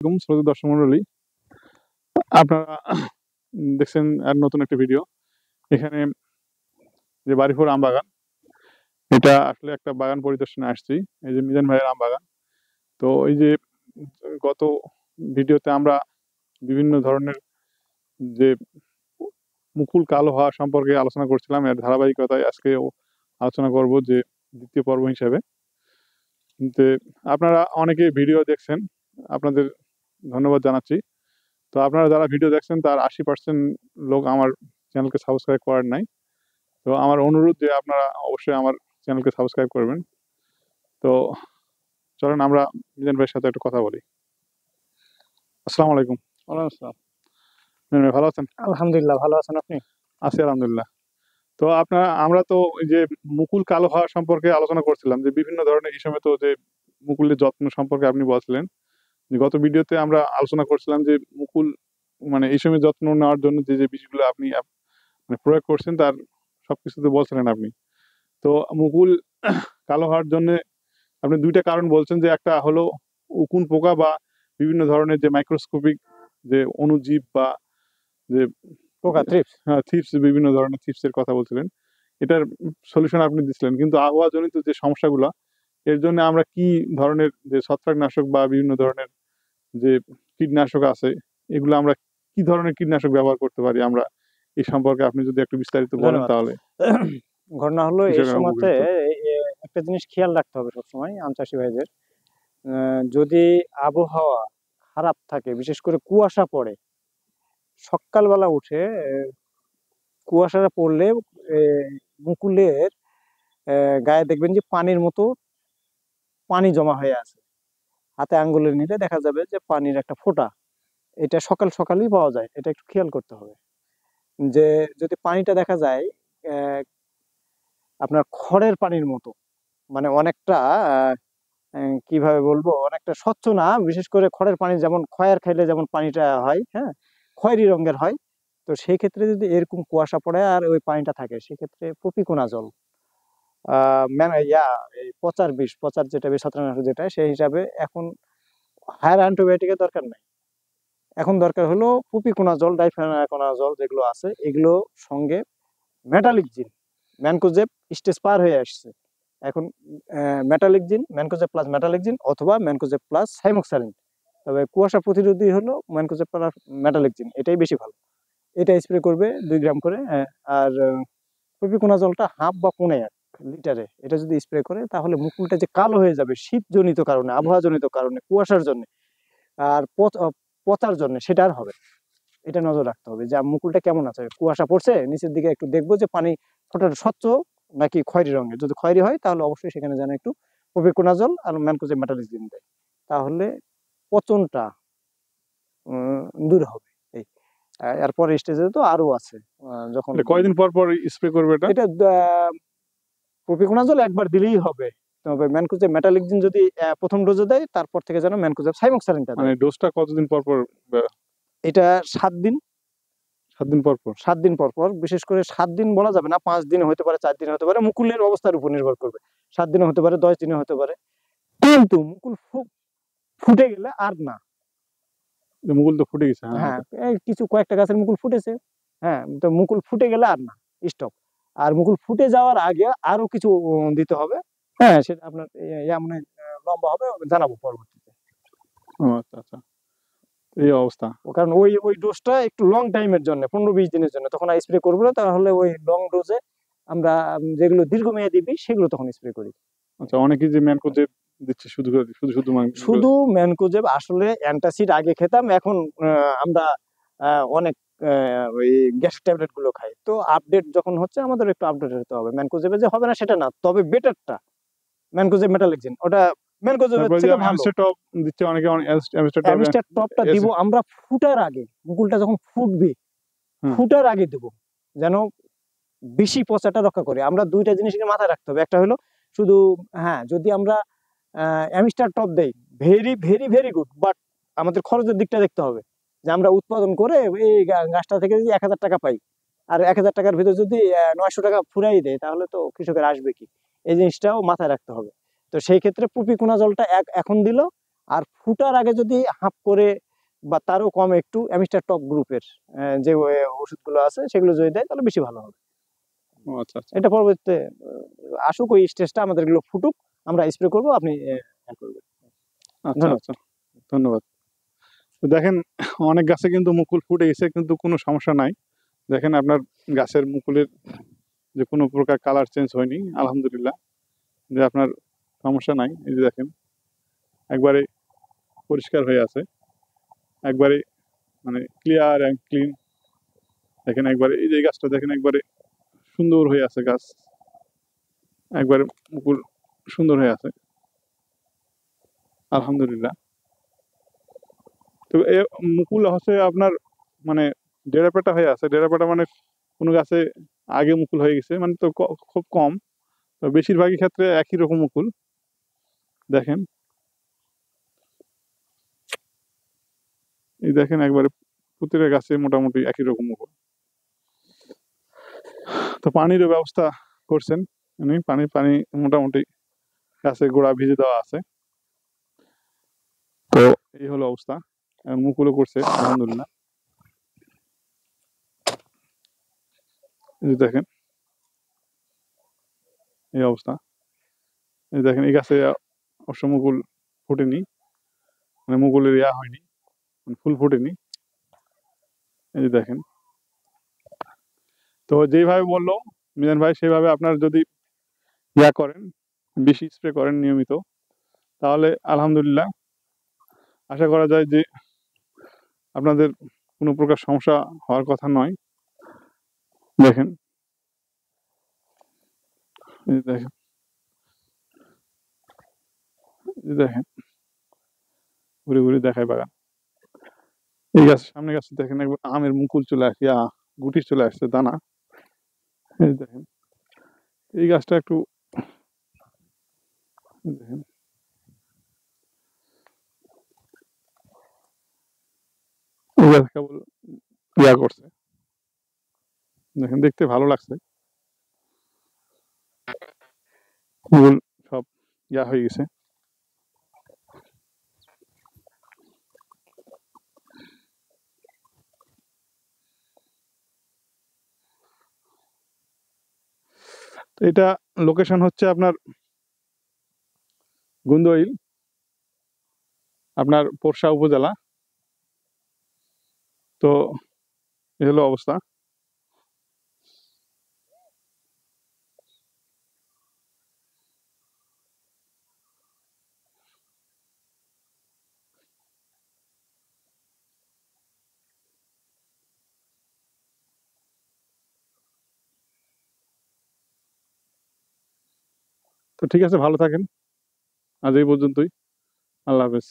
শ্রোতা দর্শক মন্ডলী, আপনারা দেখছেন আর নতুন একটা ভিডিও। এখানে যে বাড়িপুর আম বাগান, এটা আসলে একটা বাগান পরিদর্শনে আসছি। এই যে মিজান ভাইয়ের আম বাগান। তো এই যে গত ভিডিওতে আমরা বিভিন্ন ধরনের যে মুকুল কালো হওয়া সম্পর্কে আলোচনা করছিলাম, এর ধারাবাহিকতায় আজকেও আলোচনা করব যে দ্বিতীয় পর্ব হিসাবে। যে আপনারা অনেকে ভিডিও দেখছেন, আপনাদের ধন্যবাদ জানাচ্ছি। তো আপনারা যারা ভিডিও দেখছেন তার 80% লোক আমার চ্যানেলকে সাবস্ক্রাইব করেন নাই। তো আমার অনুরোধ যে আপনারা অবশ্যই আমার চ্যানেলকে সাবস্ক্রাইব করবেন। তো চলেন আমরা মিজান ভাইয়ের সাথে একটু কথা বলি। আসসালামু আলাইকুম। ওয়ালাইকুম আসসালাম। মিজান ভাই ভালো আছেন? আলহামদুলিল্লাহ, ভালো আছেন আপনি? আছি আলহামদুলিল্লাহ। তো আমরা তো ওই যে মুকুল কালো হওয়া সম্পর্কে আলোচনা করছিলাম, যে বিভিন্ন ধরনের এই সময় তো যে মুকুলের যত্ন সম্পর্কে আপনি বলছিলেন। যে গত ভিডিওতে আমরা আলোচনা করছিলাম যে মুকুল মানে এই সময় যত্ন নেওয়ার জন্য যে যে বিষয়গুলো আপনি মানে প্রয়োগ করছেন তার সবকিছুতে বলছিলেন আপনি। তো মুকুল কালো হওয়ার জন্য আপনি দুইটা কারণ বলছেন, যে একটা হলো উকুন পোকা বা বিভিন্ন ধরনের যে মাইক্রোস্কোপিক যে অণুজীব বা যে পোকা থ্রিপস। হ্যাঁ থিপস, বিভিন্ন ধরনের থিপসের কথা বলছিলেন। এটার সলিউশন আপনি দিচ্ছিলেন, কিন্তু আবহাওয়াজনিত যে সমস্যাগুলো, এর জন্য আমরা কি ধরনের যে ছত্রাকনাশক বা বিভিন্ন ধরনের যে কীটনাশক আছে, এগুলো আমরা কি ধরনের কীটনাশক ব্যবহার করতে পারি আমরা, এই সম্পর্কে আপনি যদি একটু বিস্তারিত বলেন ধন্যবাদ। তাহলে ঘটনা হলো এই কৃষকেরা সময়তে উপকৃত হবে। একটা জিনিস খেয়াল রাখতে হবে সবসময় আম চাষি ভাইদের। যদি আবহাওয়া খারাপ থাকে, বিশেষ করে কুয়াশা পড়ে, সকালবেলা উঠে কুয়াশাটা পড়লে মুকুলের গায়ে দেখবেন যে পানির মতো পানি জমা হয়ে আছে। হাতে আঙ্গুলে নিলে দেখা যাবে যে পানির একটা ফোঁটা। এটা সকাল সকালই পাওয়া যায়, এটা একটু খেয়াল করতে হবে। যে যদি পানিটা দেখা যায় আপনার খড়ের পানির মতো, মানে অনেকটা কিভাবে বলবো, অনেকটা স্বচ্ছ না। বিশেষ করে খড়ের পানি যেমন খয়ের খাইলে যেমন পানিটা হয়, হ্যাঁ, খয়েরি রঙের হয়। তো সেই ক্ষেত্রে যদি এরকম কুয়াশা পড়ে আর ওই পানিটা থাকে, সেক্ষেত্রে পপিকোনা জল, এই পচার বিষ, পচার যেটা বিষ, ছত্রাকনাশক যেটা, সেই হিসাবে এখন হায়ার অ্যান্টিবায়োটিকের দরকার নাই। এখন দরকার হলো পপিকোনা জল, ডাইফেনাকোনা জল যেগুলো আছে, এগুলো সঙ্গে মেটালিক জিন, ম্যানকোজেব স্টেজ পার হয়ে আসছে এখন। মেটালিক জিন, ম্যানকোজেব প্লাস মেটালিক জিন, অথবা ম্যানকোজেব প্লাস সাইমোক্সালিন। তবে কুয়াশা প্রতিরোধী হলো ম্যানকোজেব প্লাস মেটালিক জিন, এটাই বেশি ভালো। এটা স্প্রে করবে 2 গ্রাম করে। আর পপিকোনা জলটা হাফ বা 1.5 লিটারে এটা যদি স্প্রে করে, তাহলে মুকুলটা যে কালো হয়ে যাবে শীতজনিত কারণে, আবহাওয়াজনিত কারণে, কুয়াশার জন্য আর পচার জন্য, সেটা আর হবে। এটা নজর রাখতে হবে যে মুকুলটা কেমন আছে। কুয়াশা পড়ছে, নিচের দিকে একটু দেখবো যে পানি ফোঁটাটা স্বচ্ছ নাকি খয়েরি রঙের। যদি খয়েরি হয় তাহলে অবশ্যই সেখানে যেন একটু পপিকোনাজল আর ম্যানকোজেব মেটালিক জিন দেয়, তাহলে পচনটা দূর হবে। এই এরপর স্টেজে তো আরো আছে। যখন কয়দিন পর পর স্প্রে করবে এটা? এটা পপিকোনাজল একবার দিলেই হবে। তবে ম্যানকোজেব মেটালিক জিন যদি প্রথম ডোজে দেয়, তারপর থেকে যেন ম্যানকোজেব সাইমোক্সালিনটা মানে দেয়। ডোজটা কতদিন পর পর? এটা 7 দিন। 7 দিন পর পর? 7 দিন পর পর। বিশেষ করে 7 দিন বলা যাবে না, 5 দিন হতে পারে, 4 দিন হতে পারে, মুকুলের অবস্থার উপর নির্ভর করবে। 7 দিনে হতে পারে, 10 দিনে হতে পারে। কিন্তু মুকুল ফুটে গেলে আর না। মুকুল তো ফুটে গেছে, হ্যাঁ। হ্যাঁ, এই কিছু কয়েকটা গাছের মুকুল ফুটেছে, হ্যাঁ, তো মুকুল ফুটে গেলে আর না, স্টপ। আর মুকুল ফুটে যাওয়ার আগে আরো কিছু দিতে হবে। হ্যাঁ, সেটা আপনার মানে লম্বা হবে, জানাবো পরবর্তীতে। আচ্ছা আচ্ছা, এই অবস্থা। কারণ ওই ডোজটা একটু লং টাইমের জন্য, 15-20 দিনের জন্য, তখন স্প্রে করবো না। তাহলে ওই লং ডোজে আমরা যেগুলো দীর্ঘমেয়াদী বিষ, সেগুলো তখন স্প্রে করি। আচ্ছা, অনেকেই যে ম্যানকোজেব দিচ্ছে শুধু শুধু ম্যানকোজেব। আসলে অ্যান্টাসিড আগে খেতাম, এখন আমরা অনেক ওই গ্যাসের ট্যাবলেট গুলো খাই। তো আপডেট যখন হচ্ছে, আমাদের একটু আপডেট হতে হবে। ম্যানকোজেবে যে হবে না সেটা না, তবে বেটারটা ম্যানকোজেব মেটালেক্সিন, ওটা ম্যানকোজেবের থেকে ভালো। টপ দিচ্ছে অনেকে, অ্যামিস্টার টপটা দিব আমরা ফুটার আগে, মুকুলটা যখন ফুটবে, ফুটার আগে দেব, যেন বেশি পচাটা রক্ষা করে। আমরা দুইটা জিনিসকে মাথায় রাখতে হবে। একটা হলো শুধু, হ্যাঁ, যদি আমরা অ্যামিস্টার টপ দেই, very very very good, but আমাদের খরচের দিকটা দেখতে হবে। যে আমরা উৎপাদন করে এই গাছটা থেকে যদি 1000 টাকা পাই, আর 1000 টাকার ভিতরে যদি 900 টাকা ফুরাই দেয়, তাহলে তো কৃষকের আসবে কি? এই জিনিসটাও মাথায় রাখতে হবে। তো সেই ক্ষেত্রে পপিকোনা জলটা এখন দিল, আর ফুটার আগে যদি হাফ করে বা তারও কম একটু অ্যামিস্টার টপ গ্রুপের যে ওষুধগুলো আছে সেগুলো যদি দেয় তাহলে বেশি ভালো হবে। ও আচ্ছা আচ্ছা এটা পরবর্তীতে আসুক ওই স্টেজটা, আমাদের এগুলো ফুটুক, আমরা স্প্রে করবো, আপনি করবেন। আচ্ছা ধন্যবাদ। আচ্ছা ধন্যবাদ। তো দেখেন অনেক গাছে কিন্তু মুকুল ফুটে গেছে কিন্তু কোনো সমস্যা নাই। দেখেন আপনার গাছের মুকুলের যে কোনো প্রকার কালার চেঞ্জ হয়নি আলহামদুলিল্লাহ, যে আপনার সমস্যা নাই। এই যে দেখেন একবারে পরিষ্কার হয়ে আছে, একবারে মানে ক্লিয়ার অ্যান্ড ক্লিন। দেখেন একবারে এই যে গাছটা দেখেন একবারে সুন্দর হয়ে আছে গাছ, একবারে মুকুল সুন্দর হয়ে আছে আলহামদুলিল্লাহ। তো এ মুকুল হচ্ছে আপনার মানে ডেরাপেটা হয়ে আছে। ডেরাপেটা মানে কোনো গাছে আগে মুকুল হয়ে গেছে মানে তো খুব কম। তো বেশিরভাগই ক্ষেত্রে একই রকম মুকুল। দেখেন এই দেখেন একবারে প্রতিটা গাছে মোটামুটি একই রকম মুকুল। তো পানিরও ব্যবস্থা করছেন উনি, পানি পানি মোটামুটি গাছের গোড়া ভিজে দেওয়া আছে। তো এই হলো অবস্থা, মুকুলও করছে আলহামদুলিল্লাহ। এই যে দেখেন এই অবস্থা, এই দেখেন এই গাছে অবশ্য মুকুল ফুটেনি, মানে মুকুলের ইয়া হয়নি, মানে ফুল ফুটেনি। এই যে দেখেন। তো যেইভাবে বললো মিজান ভাই সেইভাবে আপনার যদি ইয়া করেন, বেশি স্প্রে করেন নিয়মিত, তাহলে আলহামদুলিল্লাহ আশা করা যায় যে আপনাদের কোনো প্রকার সমস্যা হওয়ার কথা নয়। দেখেন এই যে দেখেন, এই যে দেখেন ঘুরে ঘুরে দেখায় বাগান। এই গাছ সামনে গাছে দেখেন একবার আমের মুকুল চলে আসছে, গুটি চলে আসছে দানা। এই যে দেখেন এই গাছটা একটু দেখেন, এই গাছ কেবল ইয়া করছে, দেখেন দেখতে ভালো লাগছে, মুকুল সব ইয়া হয়ে গেছে। তো এটা লোকেশন হচ্ছে আপনার গুন্দইল, আপনার পোরশা উপজেলা। তো এই হলো অবস্থা। তো ঠিক আছে, ভালো থাকেন, আজ এই পর্যন্তই। আল্লাহ হাফেজ।